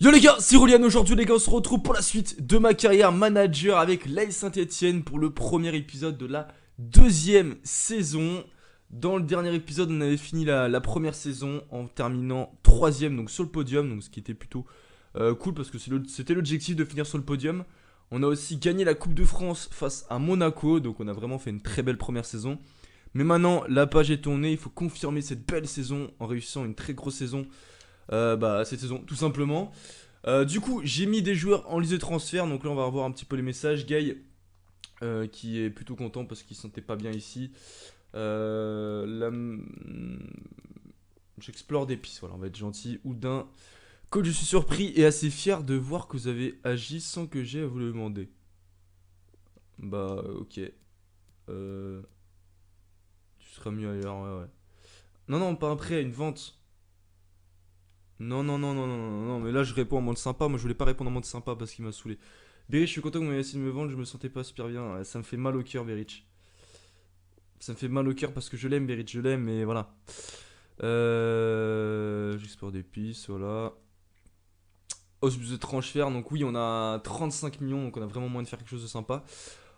Yo les gars, c'est Rolian. Aujourd'hui les gars, on se retrouve pour la suite de ma carrière manager avec l'AS Saint-Etienne pour le premier épisode de la deuxième saison. Dans le dernier épisode, on avait fini la première saison en terminant troisième, donc sur le podium, donc ce qui était plutôt cool parce que c'était l'objectif de finir sur le podium. On a aussi gagné la Coupe de France face à Monaco, donc on a vraiment fait une très belle première saison. Mais maintenant, la page est tournée, il faut confirmer cette belle saison en réussissant une très grosse saison. Cette saison tout simplement. Du coup j'ai mis des joueurs en liste de transfert. Donc là on va revoir un petit peu les messages. Guy qui est plutôt content parce qu'il se sentait pas bien ici. J'explore des pistes, voilà, on va être gentil. Oudin, coach, je suis surpris et assez fier de voir que vous avez agi sans que j'aie à vous le demander. Bah ok. Tu seras mieux ailleurs, ouais. Non non, pas après, une vente. Non, non, non, non, non, non, non, mais là je réponds en mode sympa. Moi je voulais pas répondre en mode sympa parce qu'il m'a saoulé. Berich, je suis content que vous m'ayez essayé de me vendre, je me sentais pas super bien. Ouais, ça me fait mal au cœur, Berich. Ça me fait mal au cœur parce que je l'aime, Berich, je l'aime, mais voilà. J'explore des pistes, voilà. Hausse de transfert, donc oui, on a 35 millions, donc on a vraiment moyen de faire quelque chose de sympa.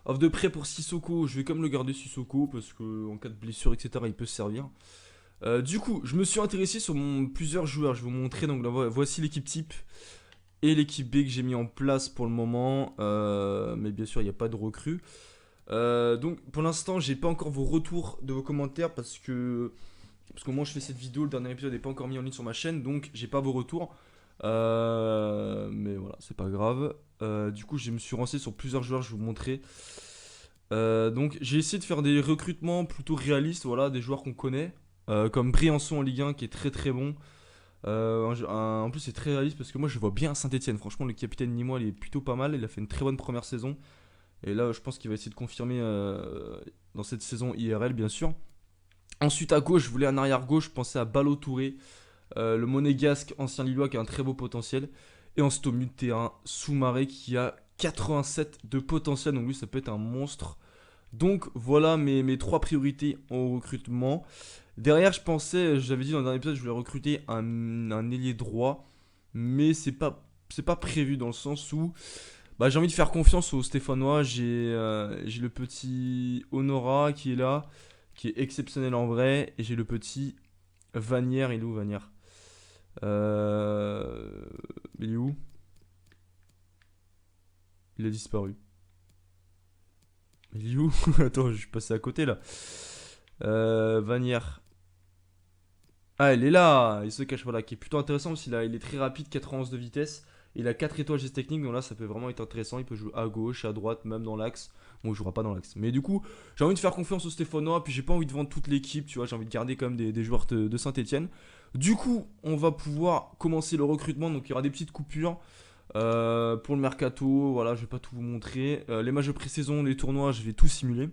Offre de prêt pour Sissoko, je vais comme le garder Sissoko parce que en cas de blessure, etc., il peut se servir. Du coup, je me suis intéressé sur plusieurs joueurs. Je vais vous montrer. Donc là, voici l'équipe type et l'équipe B que j'ai mis en place pour le moment. Mais bien sûr, il n'y a pas de recrues. Donc pour l'instant, j'ai pas encore vos retours de vos commentaires parce que moi je fais cette vidéo, le dernier épisode n'est pas encore mis en ligne sur ma chaîne, donc j'ai pas vos retours. Mais voilà, c'est pas grave. Du coup, je me suis renseigné sur plusieurs joueurs. Je vais vous montrer. Donc j'ai essayé de faire des recrutements plutôt réalistes, voilà, des joueurs qu'on connaît. Comme Briançon en Ligue 1 qui est très très bon. En plus c'est très réaliste parce que moi je vois bien Saint-Etienne. Franchement le capitaine Nîmois il est plutôt pas mal. Il a fait une très bonne première saison. Et là je pense qu'il va essayer de confirmer dans cette saison IRL bien sûr. Ensuite à gauche je voulais un arrière gauche. Je pensais à Balo Touré. Le monégasque ancien Lillois qui a un très beau potentiel. Et ensuite au milieu de terrain Soumaré qui a 87 de potentiel. Donc lui ça peut être un monstre. Donc voilà mes trois priorités en recrutement. Derrière, je pensais, j'avais dit dans le dernier épisode, je voulais recruter un ailier droit, mais c'est pas prévu dans le sens où j'ai envie de faire confiance aux Stéphanois. J'ai le petit Honora qui est là, qui est exceptionnel en vrai, et j'ai le petit Vanière. Il est où Vanière? Il est où? Il a disparu. Il est où? Attends, je suis passé à côté là. Vanière. Ah, elle est là, il se cache, voilà, qui est plutôt intéressant parce qu'il est très rapide, 91 de vitesse. Il a 4 étoiles geste technique, donc là ça peut vraiment être intéressant. Il peut jouer à gauche, à droite, même dans l'axe. Bon, il jouera pas dans l'axe. Mais du coup, j'ai envie de faire confiance au Stéphanois, puis j'ai pas envie de vendre toute l'équipe, tu vois. J'ai envie de garder quand même des joueurs de Saint-Etienne. Du coup, on va pouvoir commencer le recrutement, donc il y aura des petites coupures. Pour le mercato, voilà, je vais pas tout vous montrer. Les matchs de pré-saison, les tournois, je vais tout simuler.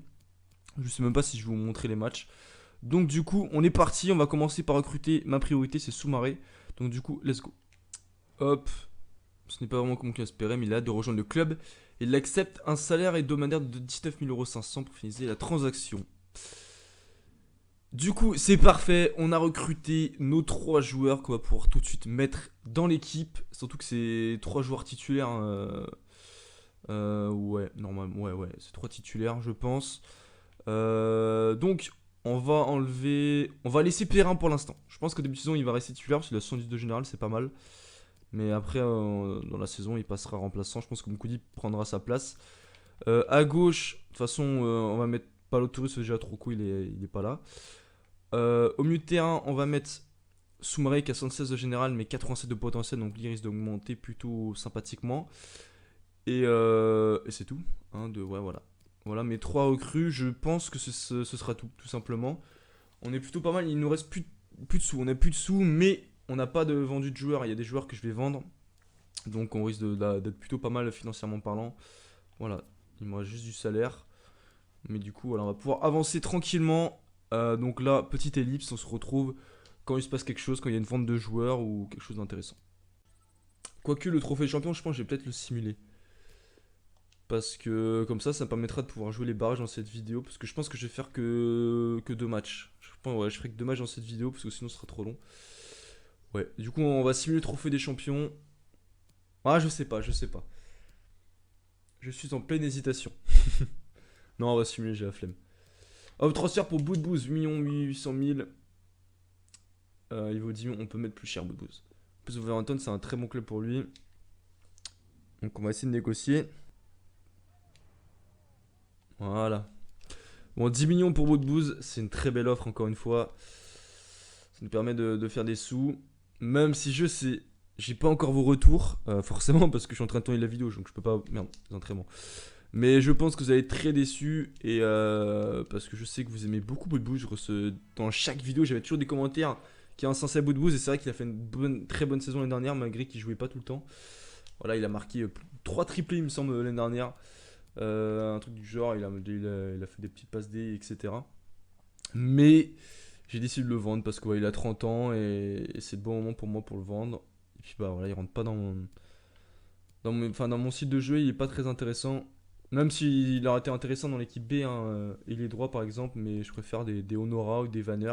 Je sais même pas si je vais vous montrer les matchs. Donc du coup, on est parti, on va commencer par recruter. Ma priorité, c'est Soumaré. Donc du coup, let's go. Hop. Ce n'est pas vraiment comme on l'espérait, mais il a hâte de rejoindre le club. Il accepte un salaire hebdomadaire de 19 500 € pour finaliser la transaction. Du coup, c'est parfait. On a recruté nos 3 joueurs qu'on va pouvoir tout de suite mettre dans l'équipe. Surtout que c'est 3 joueurs titulaires. Ouais, normalement, ouais, c'est 3 titulaires, je pense. Donc, on va laisser Perrin pour l'instant. Je pense qu'au début de saison, il va rester titulaire parce qu'il a 112 de général, c'est pas mal. Mais après, dans la saison, il passera remplaçant. Je pense que Moukoudi prendra sa place. À gauche, de toute façon, on va mettre Palotourus, c'est déjà trop cool, il est pas là. Au milieu de terrain, on va mettre Soumaré qui a 76 de général, mais 87 de potentiel, donc il risque d'augmenter plutôt sympathiquement. Et c'est tout. Ouais, voilà. Voilà mes 3 recrues, je pense que ce sera tout simplement. On est plutôt pas mal, il nous reste plus de sous. On a plus de sous, mais on n'a pas de vendu de joueurs. Il y a des joueurs que je vais vendre. Donc on risque d'être plutôt pas mal financièrement parlant. Voilà, il me reste juste du salaire. Mais du coup, voilà, on va pouvoir avancer tranquillement. Donc là, petite ellipse, on se retrouve quand il se passe quelque chose, quand il y a une vente de joueurs ou quelque chose d'intéressant. Quoique le trophée de champion, je pense que je vais peut-être le simuler. Parce que comme ça me permettra de pouvoir jouer les barrages dans cette vidéo. Parce que je pense que je vais faire que 2 matchs. Je pense, ouais, je ferai que 2 matchs dans cette vidéo parce que sinon ce sera trop long. Ouais, du coup on va simuler le trophée des champions. Ah, je sais pas, je sais pas. Je suis en pleine hésitation. Non, on va simuler, j'ai la flemme. Hop, transfert pour Boudbouz, 8 800 000. Il vaut 10 millions, on peut mettre plus cher, Boudbouz. En plus, Wolverhampton, c'est un très bon club pour lui. Donc, on va essayer de négocier. Voilà. Bon, 10 millions pour Boudbouz, c'est une très belle offre, encore une fois. Ça nous permet de faire des sous. Même si je sais, j'ai pas encore vos retours, forcément, parce que je suis en train de tourner la vidéo, donc je peux pas. Merde, les entraînements. Mais je pense que vous allez être très déçus. Et parce que je sais que vous aimez beaucoup Boudbouz. Dans chaque vidéo, j'avais toujours des commentaires qui incensaient Boudbouz. Et c'est vrai qu'il a fait une très bonne saison l'année dernière, malgré qu'il jouait pas tout le temps. Voilà, il a marqué 3 triplés, il me semble, l'année dernière. Un truc du genre, il a fait des petites passes D, etc. Mais j'ai décidé de le vendre parce qu'il a 30 ans et c'est le bon moment pour moi pour le vendre. Et puis bah voilà, il rentre pas dans mon site de jeu, il est pas très intéressant. Même s'il aurait été intéressant dans l'équipe B, hein, il est droit par exemple, mais je préfère des Honora ou des Vanner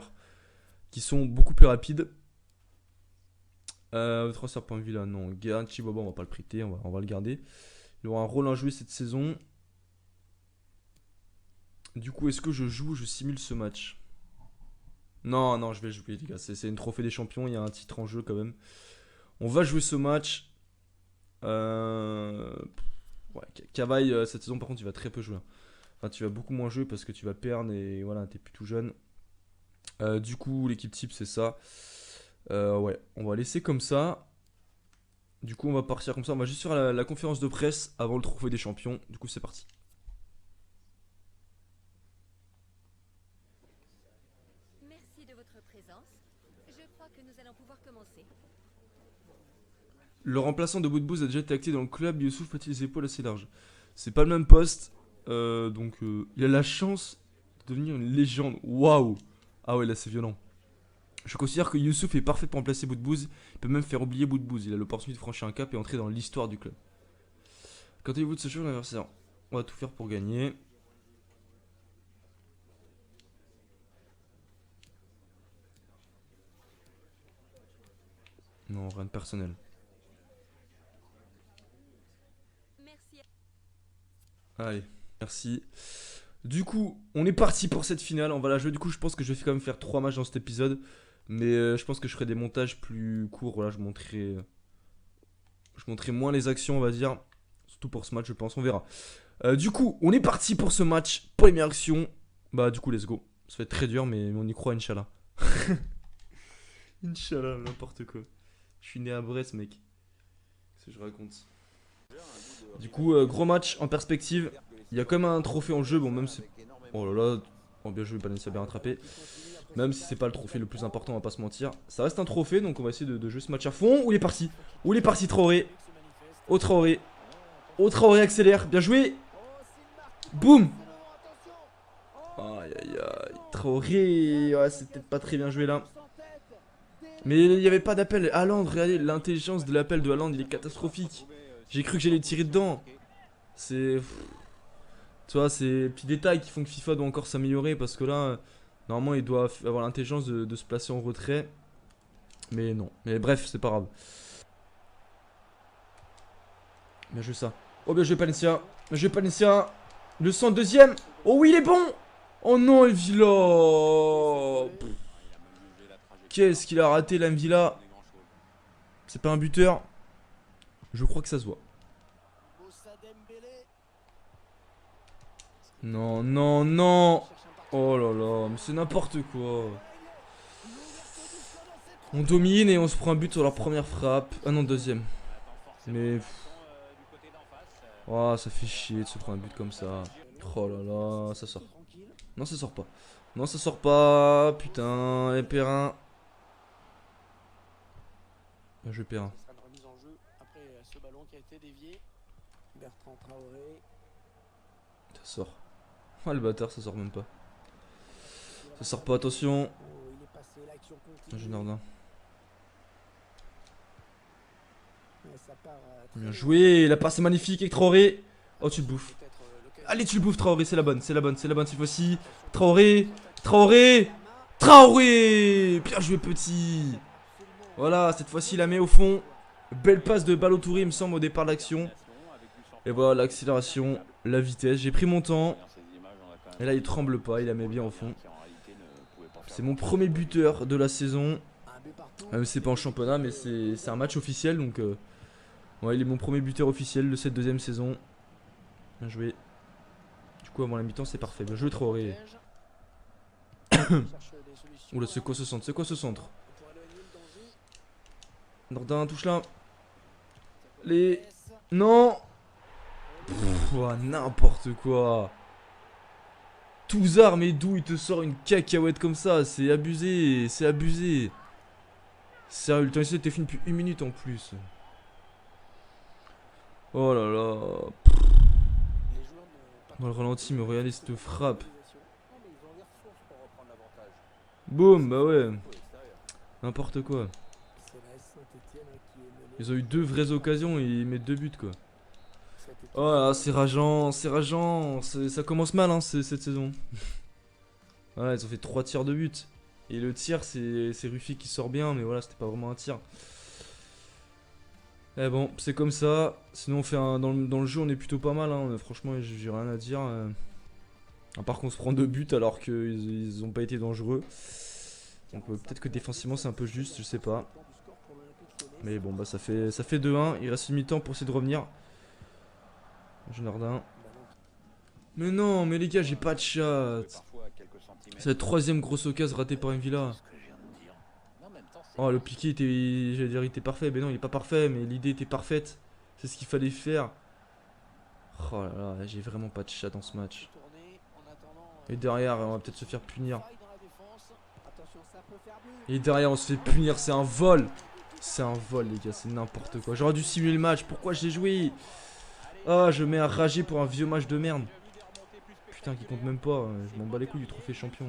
qui sont beaucoup plus rapides. Transfert point Villa, non. Garde Chiboba, on va pas le prêter, on va le garder. Il aura un rôle à jouer cette saison. Du coup, est-ce que je joue ou je simule ce match? Non, non, je vais jouer, les gars. C'est une trophée des champions, il y a un titre en jeu quand même. On va jouer ce match. Ouais, Cavaille, cette saison, par contre, il va très peu jouer. Enfin, tu vas beaucoup moins jouer parce que tu vas perdre et voilà, t'es plus tout jeune. Du coup, l'équipe type, c'est ça. Ouais, on va laisser comme ça. Du coup, on va partir comme ça. On va juste faire la conférence de presse avant le trophée des champions. Du coup, c'est parti. Merci de votre présence. Je crois que nous allons pouvoir commencer. Le remplaçant de Boudbouz a déjà été acté dans le club. Youssouf a-t-il les épaules assez larges? C'est pas le même poste. Donc, il a la chance de devenir une légende. Waouh! Ah ouais, là, c'est violent. Je considère que Youssouf est parfait pour remplacer Boudbouz. Il peut même faire oublier Boudbouz. Il a l'opportunité de franchir un cap et entrer dans l'histoire du club. Quand allez-vous de ce jeu l'adversaire? On va tout faire pour gagner. Non, rien de personnel. Merci. Allez, merci. Du coup, on est parti pour cette finale. On va la jouer. Du coup, je pense que je vais quand même faire 3 matchs dans cet épisode. Mais je pense que je ferai des montages plus courts. Voilà, je montrerai moins les actions, on va dire. Surtout pour ce match, je pense. On verra. Du coup, on est parti pour ce match. Première action. Bah, du coup, let's go. Ça va être très dur, mais on y croit, Inch'Allah. Inch'Allah, n'importe quoi. Je suis né à Brest, mec. Qu'est-ce que je raconte? Du coup, gros match en perspective. Il y a quand même un trophée en jeu. Bon, même si. Oh là là. Oh, bien joué, Valencia, bien rattrapé. Même si c'est pas le trophée le plus important, on va pas se mentir. Ça reste un trophée, donc on va essayer de jouer ce match à fond. Où il est parti? Où il est parti, Traoré? Oh, Traoré. Oh, Traoré accélère. Bien joué. Boum. Aïe aïe aïe. Traoré. Ouais, c'est peut-être pas très bien joué là. Mais il n'y avait pas d'appel. Haaland, regardez, l'intelligence de l'appel de Haaland, il est catastrophique. J'ai cru que j'allais tirer dedans. C'est. Tu vois, c'est des petits détails qui font que FIFA doit encore s'améliorer parce que là, normalement, il doit avoir l'intelligence de se placer en retrait. Mais non. Mais bref, c'est pas grave. Bien joué ça. Oh, bien joué Palencia. Bien joué Palencia. Le 102ème. Oh oui, il est bon. Oh non, Evila. Qu'est-ce qu'il a raté, l'Envila? C'est pas un buteur. Je crois que ça se voit. Non, non, non. Oh là là, mais c'est n'importe quoi. On domine et on se prend un but sur leur première frappe. Ah non, deuxième. Mais... Oh, ça fait chier de se prendre un but comme ça. Oh là là, ça sort. Non, ça sort pas. Non, ça sort pas. Putain, et Perrin. Bien joué, Perrin. Ça sort. Ah, le bâtard, ça sort même pas. Ça sort pas, attention. Jardin. Bien joué, la passe est magnifique avec Traoré. Oh, tu le bouffes. Allez, tu le bouffes, Traoré, c'est la bonne, c'est la bonne, c'est la bonne cette fois-ci. Traoré, Traoré, Traoré. Bien joué, petit. Voilà, cette fois-ci, il la met au fond. Belle passe de Balotouré, il me semble, au départ de l'action. Et voilà, l'accélération, la vitesse. J'ai pris mon temps. Et là, il tremble pas, il la met bien au fond. C'est mon premier buteur de la saison. Même si c'est pas en championnat, mais c'est un match officiel. Donc, ouais, il est mon premier buteur officiel de cette deuxième saison. Bien joué. Du coup, avant la mi-temps, c'est parfait. Bien joué, Traoré. Oula, c'est quoi ce centre? C'est quoi ce centre? Nordin, touche là. Les. Non. Ouah, n'importe quoi. Touzard, mais d'où il te sort une cacahuète comme ça? C'est abusé, c'est abusé. Sérieux, le temps ici était fini depuis 1 minute en plus. Oh là là. Moi le ralenti, mais regardez cette frappe. Boum, bah ouais. N'importe quoi. Ils ont eu 2 vraies occasions et ils mettent 2 buts quoi. Oh là, c'est rageant, c'est rageant. Ça commence mal hein, cette saison. Voilà, ils ont fait 3 tirs de but. Et le tir, c'est Rufy qui sort bien, mais voilà, c'était pas vraiment un tir. Eh bon, c'est comme ça. Sinon, on fait dans le jeu, on est plutôt pas mal. Hein. Franchement, j'ai rien à dire. À part qu'on se prend 2 buts alors qu'ils ont pas été dangereux. Donc peut-être que défensivement, c'est un peu juste, je sais pas. Mais bon, bah ça fait 2-1. Il reste une mi-temps pour essayer de revenir. Nordin. Mais non, mais les gars, j'ai pas de chat. C'est la 3ème grosse occasion ratée par Mvila. Oh, le piqué était, j'allais dire, il était parfait. Mais non, il est pas parfait, mais l'idée était parfaite. C'est ce qu'il fallait faire. Oh là là, j'ai vraiment pas de chat dans ce match. Et derrière, on va peut-être se faire punir. Et derrière, on se fait punir, c'est un vol. C'est un vol, les gars, c'est n'importe quoi. J'aurais dû simuler le match, pourquoi j'ai joué? Ah, je mets à rager pour un vieux match de merde. Putain, qui compte même pas. Je m'en bats les couilles du trophée champion.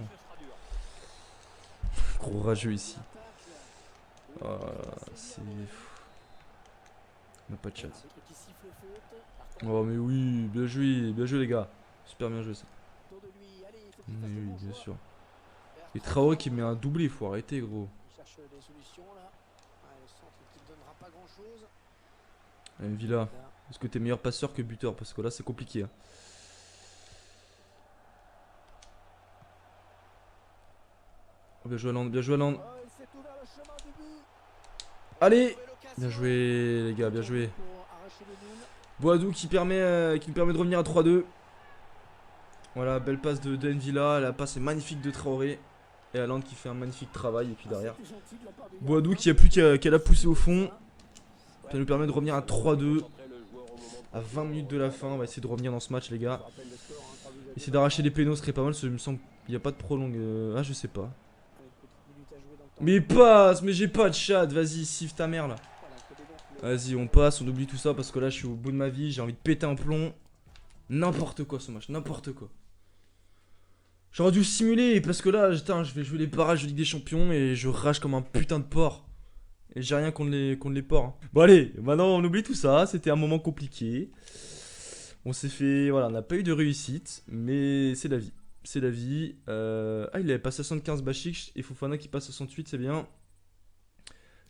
Gros rageux ici. Oh, c'est. On n'a pas de chat. Oh, mais oui, bien joué les gars. Super bien joué ça. Mais oui, bien sûr. Et Traoré qui met un doublé, faut arrêter, gros. Allez, Villa, est-ce que t'es meilleur passeur que buteur? Parce que là, c'est compliqué. Hein. Oh, bien joué à Land, bien joué à Land. Allez! Bien joué, les gars, bien joué. Boadou qui nous permet de revenir à 3-2. Voilà, belle passe de Villa. La passe est magnifique de Traoré. Et Haaland qui fait un magnifique travail. Et puis derrière, Boadou qui a plus qu'à la pousser au fond. Ça nous permet de revenir à 3-2. À 20 minutes de la fin. On va essayer de revenir dans ce match, les gars. Essayer d'arracher des pénaux serait pas mal. Il me semble qu'il n'y a pas de prolongue. Ah, je sais pas. Mais passe, mais j'ai pas de chat. Vas-y, siffle ta mère là. Vas-y, on passe, on oublie tout ça parce que là, je suis au bout de ma vie. J'ai envie de péter un plomb. N'importe quoi ce match, n'importe quoi. J'aurais dû simuler parce que là, putain, je vais jouer les barrages de Ligue des Champions et je rage comme un putain de porc. Et j'ai rien contre les porcs. Hein. Bon, allez, maintenant on oublie tout ça. C'était un moment compliqué. On s'est fait. Voilà, on n'a pas eu de réussite, mais c'est la vie. C'est la vie. Ah, il avait passé à 75 Bachik et Fofana qui passe à 68, c'est bien.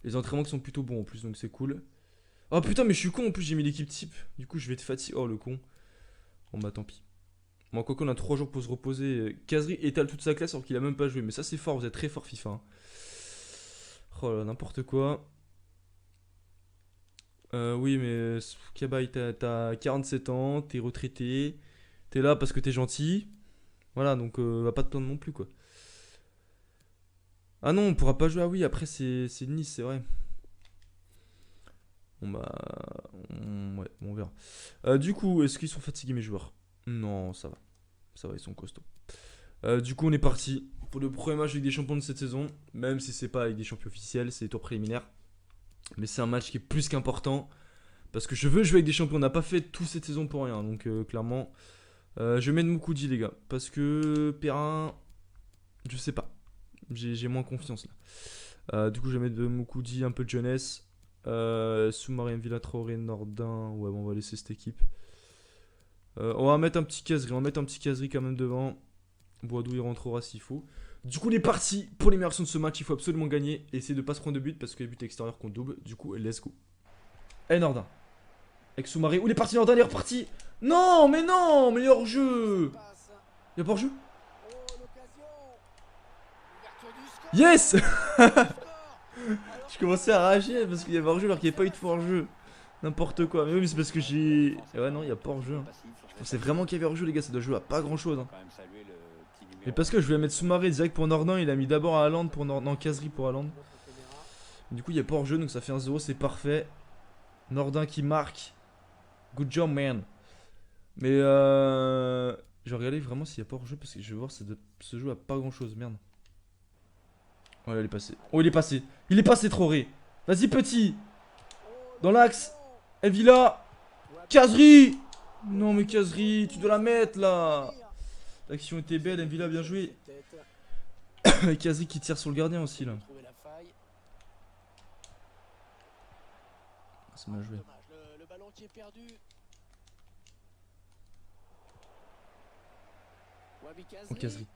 Les entraînements qui sont plutôt bons en plus, donc c'est cool. Oh putain, mais je suis con en plus, j'ai mis l'équipe type. Du coup, je vais être fatigué. Oh le con. Bon bah tant pis. Bon, quoi qu'on a 3 jours pour se reposer. Kazri étale toute sa classe alors qu'il a même pas joué. Mais ça, c'est fort, vous êtes très fort, FIFA. Hein. Oh là, n'importe quoi. Oui, mais Kabai, t'as 47 ans, t'es retraité. T'es là parce que t'es gentil. Voilà, donc va pas te plaindre non plus, quoi. Ah non, on pourra pas jouer. Ah oui, après, c'est Nice, c'est vrai. Bon bah. Ouais, on verra. Du coup, est-ce qu'ils sont fatigués, mes joueurs? Non, ça va. Ça va, ils sont costauds. Du coup, on est parti pour le premier match avec des champions de cette saison. Même si c'est pas avec des champions officiels, c'est les tours préliminaires. Mais c'est un match qui est plus qu'important. Parce que je veux jouer avec des champions. On n'a pas fait toute cette saison pour rien. Donc, clairement, je vais mettre Moukoudi, les gars. Parce que Perrin, je sais pas. J'ai moins confiance là. Du coup, je vais mettre Moukoudi, un peu de jeunesse. Soumarien, Villa, Traoré, Nordin. Ouais, bon, on va laisser cette équipe. On va mettre un petit caserie. On va mettre un petit caserie quand même devant. Boadou, il rentrera s'il faut. Du coup, on est parti pour l'immersion de ce match. Il faut absolument gagner et essayer de pas se prendre de but parce que les buts extérieurs comptent double. Du coup, let's go. Allez, Nordin. Avec Soumaré. Où il est parti, Nordin? Il est reparti. Non, mais non, meilleur jeu. Y'a pas hors-jeu? Yes. Je commençais à rager parce qu'il y avait hors-jeu alors qu'il n'y avait pas eu de hors-jeu. N'importe quoi. Mais oui, mais c'est parce que j'ai. Ouais, non, il n'y a pas hors-jeu. Je pensais vraiment qu'il y avait hors-jeu, les gars. Ça doit jouer à pas grand-chose. Hein. Mais parce que je voulais mettre Soumaré direct pour Nordin. Il a mis d'abord à Haaland pour Nordin. Non, Casery pour Haaland. Du coup, il n'y a pas hors-jeu. Donc ça fait 1-0. C'est parfait. Nordin qui marque. Good job, man. Mais je vais regarder vraiment s'il n'y a pas hors-jeu. Parce que je vais voir, ça se joue à pas grand-chose. Merde. Ouais, il est passé. Oh, il est passé. Il est passé, Traoré. Vas-y, petit. Dans l'axe. Evila. Casery. Non, mais Casery, tu dois la mettre là. L'action était belle. Evila, bien joué. Et Casery qui tire sur le gardien aussi là. C'est mal joué. Oh, Casery.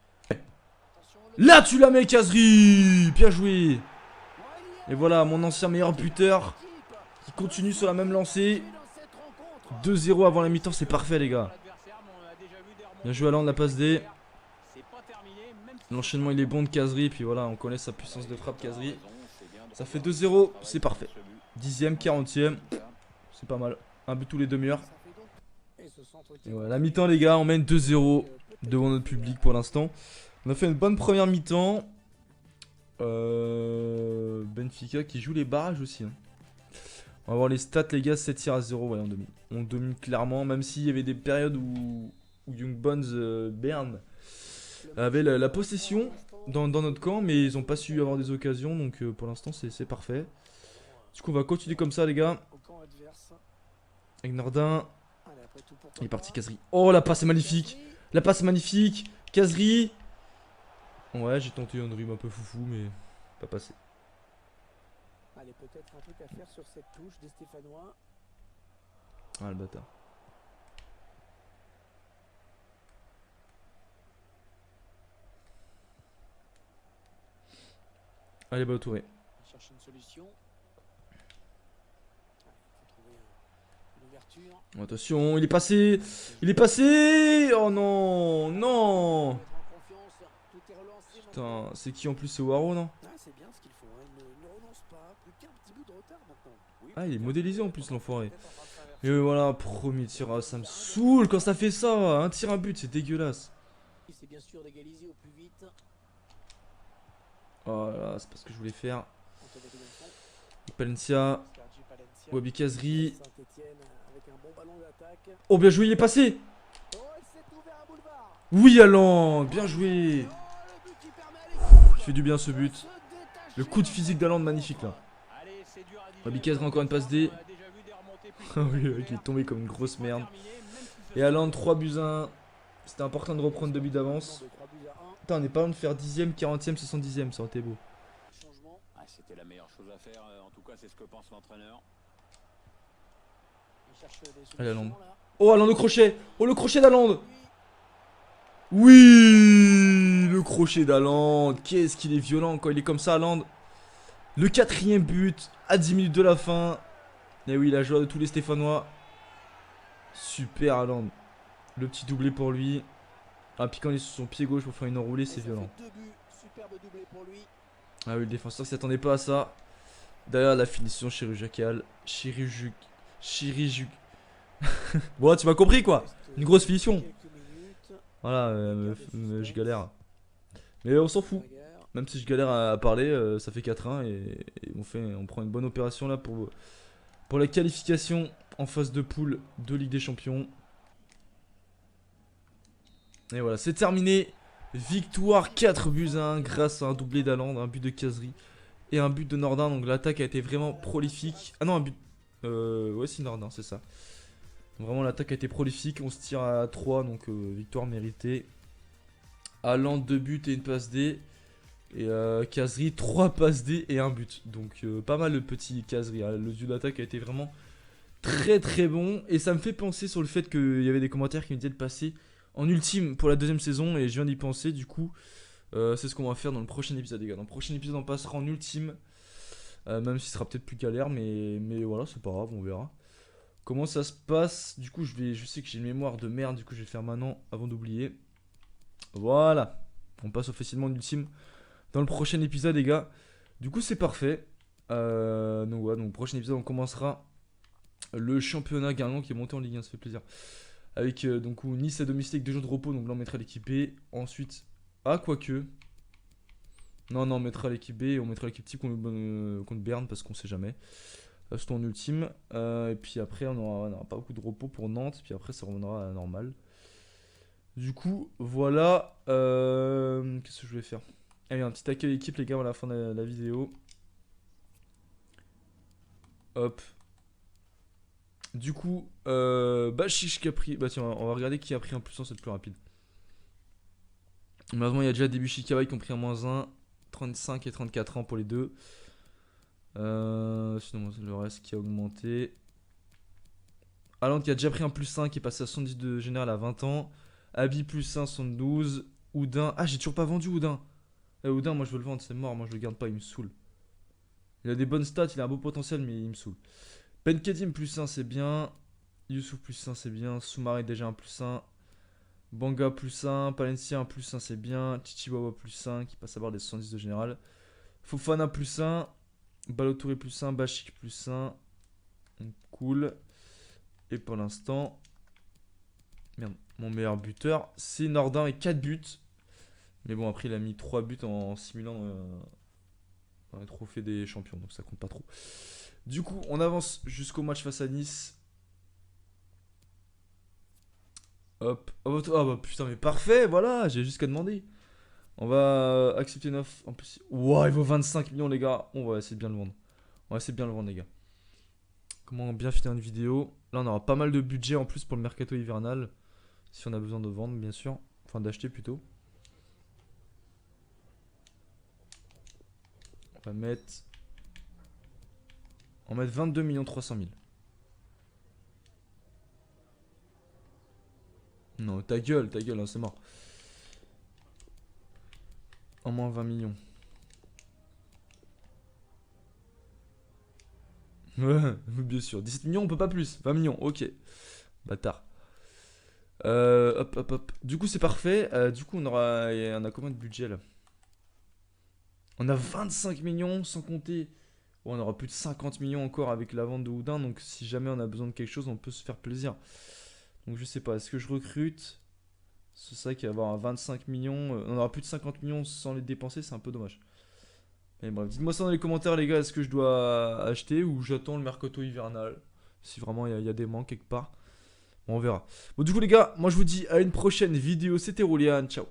Là, tu la mets, Casery. Bien joué. Et voilà, mon ancien meilleur buteur qui continue sur la même lancée. 2-0 avant la mi-temps, c'est parfait, les gars. Bien joué, Haaland, la passe D. L'enchaînement, il est bon de Casery. Et puis voilà, on connaît sa puissance de frappe, Casery. Ça fait 2-0, c'est parfait. 10e, 40e. C'est pas mal. Un but tous les demi-heures. Et voilà, la mi-temps, les gars, on mène 2-0 devant notre public pour l'instant. On a fait une bonne première mi-temps. Benfica qui joue les barrages aussi. Hein. On va voir les stats, les gars. 7 tirs à 0. Ouais, on domine. On domine clairement. Même s'il y avait des périodes où Young Bones Bern avait la possession dans notre camp. Mais ils n'ont pas su avoir des occasions. Donc pour l'instant, c'est parfait. Du coup, on va continuer comme ça, les gars. Avec Nordin. Il est parti, Casery. Oh, la passe est magnifique. La passe est magnifique. Casery. Ouais, j'ai tenté un dream un peu foufou, mais pas passé. Allez, peut-être un truc à faire sur cette touche des Stéphanois. Ah, le bâtard. Allez, bah, Touré. Il cherche une solution. Il faut trouver une ouverture. Attention, il est passé. Il est passé. Oh non, non. Putain, c'est qui en plus? C'est Waro, non? Ah, c'est bien ce qu'il faut. Il ne renonce pas. Plus qu'un petit bout de retard maintenant. Ah, il est modélisé en plus, l'enfoiré. Et voilà, premier tir. Ah, ça me saoule quand ça fait ça. Un tir, un but, c'est dégueulasse. C'est bien sûr d'égaliser au plus vite. Oh là, c'est pas ce que je voulais faire. Palencia. Wabi Casery. Oh, bien joué, il est passé. Oui, Haaland, bien joué. Il fait du bien ce but. Le coup de physique d'Haaland magnifique là. Wabi Casery encore une passe D. Ah oui, il est tombé comme une grosse merde. Et Haaland 3 buts à 1. C'était important de reprendre 2 buts d'avance. Putain, on est pas loin de faire 10e, 40e, 70e, ça aurait été beau. C'était la meilleure chose à faire, en tout cas c'est ce que pense l'entraîneur. Allez, Haaland. Oh, Haaland, le crochet. Oh, le crochet d'Haaland. Oui, le crochet d'Haaland. Qu'est-ce qu'il est violent quand il est comme ça, Haaland. Le 4e but à 10 minutes de la fin. Et oui, la joie de tous les Stéphanois. Super, Haaland. Le petit doublé pour lui. Ah, puis quand il est sur son pied gauche pour faire une enroulée, c'est violent. Ah oui, le défenseur s'y attendait pas à ça. Derrière la finition chirurgicale. Chirurgical. Bon, tu m'as compris quoi. Une grosse finition. Voilà, je galère. Mais on s'en fout. Même si je galère à parler, ça fait 4-1 et on prend une bonne opération là pour la qualification en phase de poule de Ligue des Champions. Et voilà, c'est terminé. Victoire 4 buts à 1 grâce à un doublé d'Haaland, un but de Casery et un but de Nordin. Donc l'attaque a été vraiment prolifique. Ah non, un but. Ouais, c'est Nordin, c'est ça. Vraiment, l'attaque a été prolifique. On se tire à 3, donc victoire méritée. Haaland 2 buts et une passe D. Et Casery 3 passes D et un but. Donc pas mal le petit Casery. Hein. Le duo d'attaque a été vraiment très très bon. Et ça me fait penser sur le fait qu'il y avait des commentaires qui me disaient de passer en ultime pour la deuxième saison. Et je viens d'y penser. Du coup, c'est ce qu'on va faire dans le prochain épisode, les gars. Dans le prochain épisode, on passera en ultime. Même s'il sera peut-être plus galère, mais voilà, c'est pas grave, on verra. Comment ça se passe? Du coup, je sais que j'ai une mémoire de merde, du coup, je vais le faire maintenant avant d'oublier. Voilà. On passe officiellement en ultime dans le prochain épisode, les gars. Du coup, c'est parfait. Donc, voilà, donc, prochain épisode, on commencera le championnat Guingamp qui est monté en Ligue 1, ça fait plaisir. Avec donc Nice à domicile avec 2 jours de repos, donc là, on mettra l'équipe B. Ensuite, quoique. Non, on mettra l'équipe B et on mettra l'équipe type contre Berne parce qu'on sait jamais. Surtout en ultime. Et puis après, on aura pas beaucoup de repos pour Nantes. Puis après, ça reviendra à la normale. Du coup, voilà. Qu'est-ce que je voulais faire? Allez, un petit accueil équipe, les gars, à la fin de la vidéo. Hop. Du coup, Chiche qui a pris. Bah tiens, on va regarder qui a pris un plus 1, c'est le plus rapide. Malheureusement, il y a déjà Debuchy Kawai qui ont pris un -1. 35 et 34 ans pour les deux. Sinon, le reste qui a augmenté. Haaland qui a déjà pris un +1 qui est passé à 70 de général à 20 ans. Abi +1, 72. Oudin. Ah, j'ai toujours pas vendu Oudin. Oudin, moi je veux le vendre, c'est mort. Moi je le garde pas, il me saoule. Il a des bonnes stats, il a un beau potentiel, mais il me saoule. Ben Kedim +1, c'est bien. Youssouf +1, c'est bien. Soumaré déjà un +1. Banga +1. Palencia un +1, c'est bien. Chichiwawa +1 qui passe à bord des 70 de général. Fofana +1. Balotouré +1. Bachik +1. Cool. Et pour l'instant, merde, mon meilleur buteur, c'est Nordin avec 4 buts. Mais bon, après, il a mis 3 buts en simulant dans les trophées des champions, donc ça compte pas trop. Du coup, on avance jusqu'au match face à Nice. Hop. Oh bah putain, mais parfait, voilà, j'ai juste qu'à demander. On va accepter une offre. En plus, wow, il vaut 25 millions, les gars. On va essayer de bien le vendre. On va essayer de bien le vendre, les gars. Comment bien finir une vidéo. Là, on aura pas mal de budget en plus pour le mercato hivernal. Si on a besoin de vendre, bien sûr. Enfin, d'acheter plutôt. On va mettre 22 300 000. Non, ta gueule, hein, c'est mort. En moins 20 millions. Ouais, bien sûr. 17 millions, on peut pas plus. 20 millions, ok. Bâtard. Hop. Du coup, c'est parfait. Du coup, on a combien de budget là? On a 25 millions sans compter. Oh, on aura plus de 50 millions encore avec la vente de Houdin. Donc, si jamais on a besoin de quelque chose, on peut se faire plaisir. Donc, je sais pas. Est-ce que je recrute? C'est ça qui va avoir un 25 millions. On aura plus de 50 millions sans les dépenser. C'est un peu dommage. Mais bref, dites-moi ça dans les commentaires, les gars. Est-ce que je dois acheter ou j'attends le mercato hivernal? Si vraiment il y a des manques quelque part. Bon, on verra. Bon, du coup, les gars, moi je vous dis à une prochaine vidéo. C'était Roulian. Ciao.